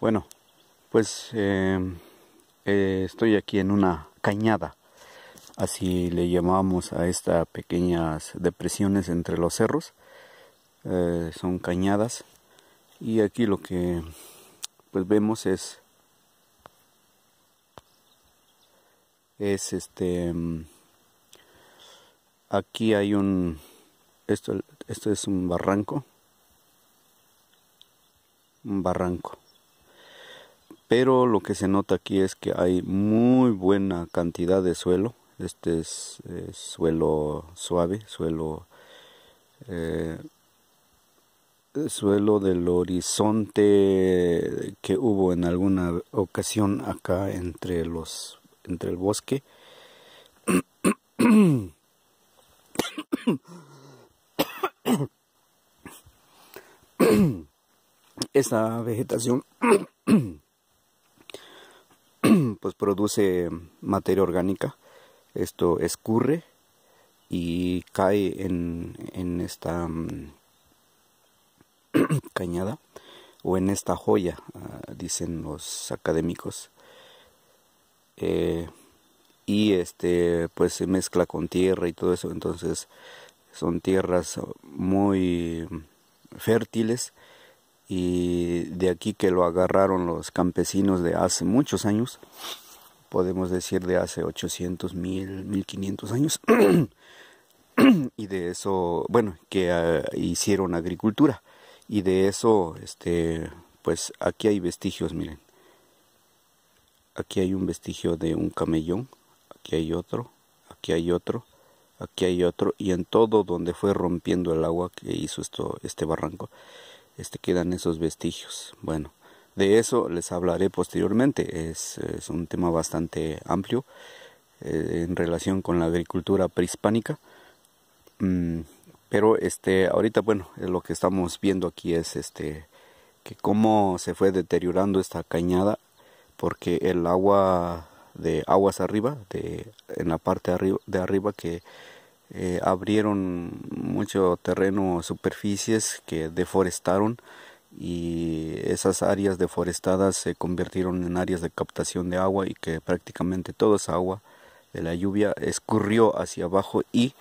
Bueno, pues estoy aquí en una cañada, así le llamamos a estas pequeñas depresiones entre los cerros. Son cañadas, y aquí lo que pues vemos es aquí hay esto es un barranco, pero lo que se nota aquí es que hay muy buena cantidad de suelo. Este es suelo suave, suelo del horizonte que hubo en alguna ocasión acá entre el bosque. Esta vegetación pues produce materia orgánica. Esto escurre y cae en esta cañada, o en esta joya, dicen los académicos, y pues se mezcla con tierra y todo eso. Entonces son tierras muy fértiles, y de aquí que lo agarraron los campesinos de hace muchos años, podemos decir de hace 800, 1500 años. Y de eso, bueno, que hicieron agricultura, y de eso pues aquí hay vestigios. Miren, aquí hay un vestigio de un camellón, aquí hay otro, aquí hay otro, aquí hay otro, y en todo donde fue rompiendo el agua que hizo este barranco, quedan esos vestigios. Bueno, de eso les hablaré posteriormente. Es un tema bastante amplio en relación con la agricultura prehispánica. Pero ahorita, bueno, lo que estamos viendo aquí es que cómo se fue deteriorando esta cañada, porque el agua de aguas arriba, en la parte de arriba, que abrieron mucho terreno, superficies que deforestaron, y esas áreas deforestadas se convirtieron en áreas de captación de agua, y que prácticamente toda esa agua de la lluvia escurrió hacia abajo y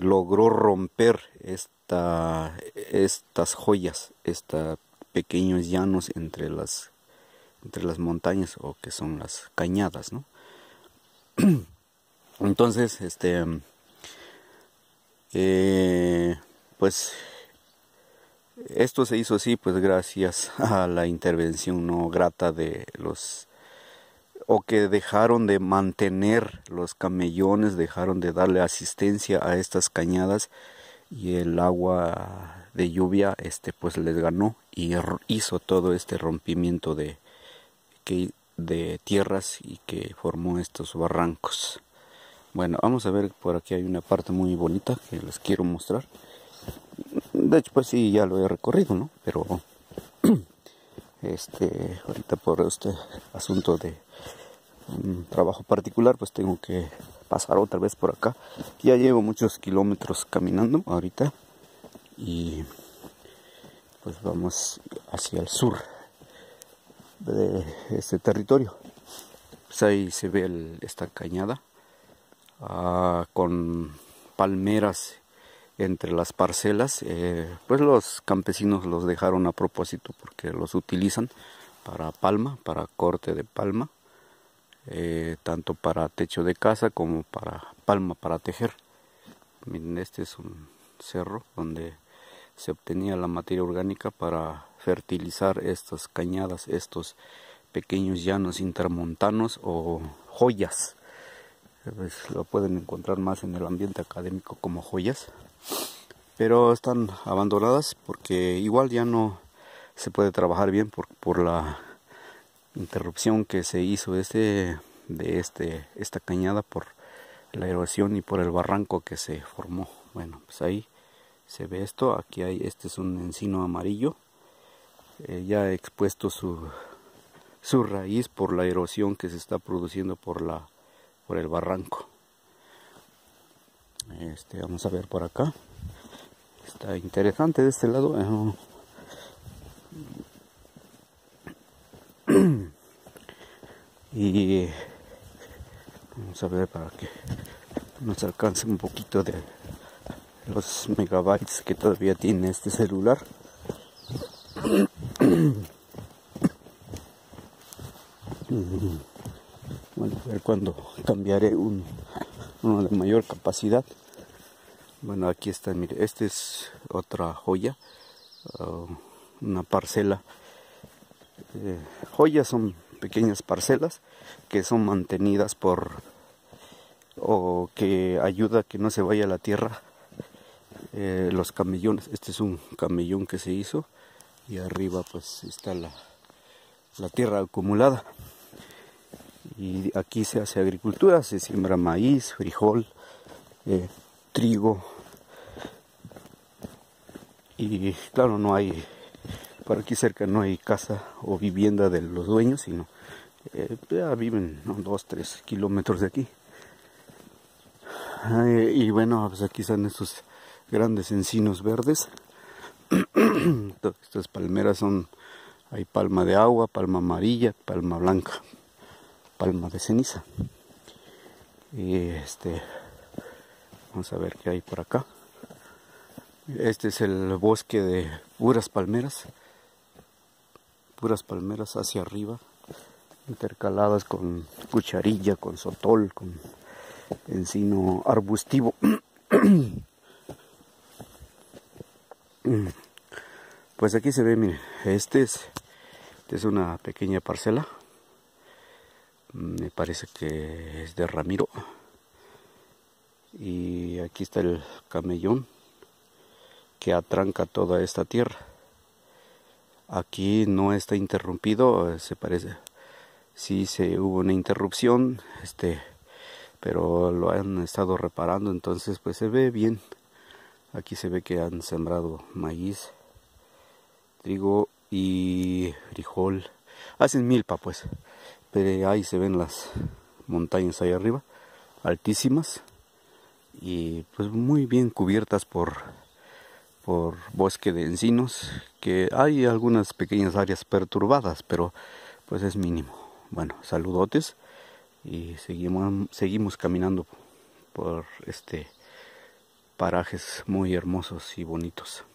logró romper estas joyas, estos pequeños llanos entre las montañas, o que son las cañadas, ¿no? Entonces, pues esto se hizo así, pues gracias a la intervención no grata de o que dejaron de mantener los camellones, dejaron de darle asistencia a estas cañadas, y el agua de lluvia pues les ganó y hizo todo este rompimiento de tierras, y que formó estos barrancos. Bueno, vamos a ver, por aquí hay una parte muy bonita que les quiero mostrar. De hecho, pues sí, ya lo he recorrido, ¿no? Pero ahorita por este asunto de un trabajo particular, pues tengo que pasar otra vez por acá. Ya llevo muchos kilómetros caminando ahorita, y pues vamos hacia el sur de este territorio. Pues ahí se ve esta cañada con palmeras entre las parcelas. Pues los campesinos los dejaron a propósito, porque los utilizan para palma, para corte de palma, tanto para techo de casa como para palma para tejer. Miren, este es un cerro donde se obtenía la materia orgánica para fertilizar estas cañadas, estos pequeños llanos intermontanos o joyas. Pues lo pueden encontrar más en el ambiente académico como joyas, pero están abandonadas porque igual ya no se puede trabajar bien por la interrupción que se hizo de esta cañada, por la erosión y por el barranco que se formó. Bueno, pues ahí se ve esto. Aquí hay, este es un encino amarillo, ya expuesto su raíz por la erosión que se está produciendo por el barranco. Vamos a ver por acá. Está interesante de este lado. Y vamos a ver para que nos alcance un poquito de los megabytes que todavía tiene este celular. Bueno, a ver cuando cambiaré uno de mayor capacidad. Bueno, aquí está, mire, esta es otra joya, una parcela. Joyas son pequeñas parcelas que son mantenidas o que ayuda a que no se vaya la tierra. Los camellones, este es un camellón que se hizo y arriba pues está la tierra acumulada. Y aquí se hace agricultura, se siembra maíz, frijol, trigo. Y claro, no hay, por aquí cerca no hay casa o vivienda de los dueños, sino ya viven 2-3 kilómetros de aquí. Y bueno, pues aquí están estos grandes encinos verdes. Estas palmeras hay palma de agua, palma amarilla, palma blanca, palma de ceniza. Y vamos a ver qué hay por acá. Este es el bosque de puras palmeras hacia arriba, intercaladas con cucharilla, con sotol, con encino arbustivo. Pues aquí se ve, mire, esta es una pequeña parcela. Me parece que es de Ramiro. Y aquí está el camellón que atranca toda esta tierra. Aquí no está interrumpido, se parece. Sí hubo una interrupción, pero lo han estado reparando, entonces pues se ve bien. Aquí se ve que han sembrado maíz, trigo y frijol. Hacen milpa pues, pero ahí se ven las montañas ahí arriba, altísimas y pues muy bien cubiertas por bosque de encinos, que hay algunas pequeñas áreas perturbadas, pero pues es mínimo. Bueno, saludotes y seguimos caminando por parajes muy hermosos y bonitos.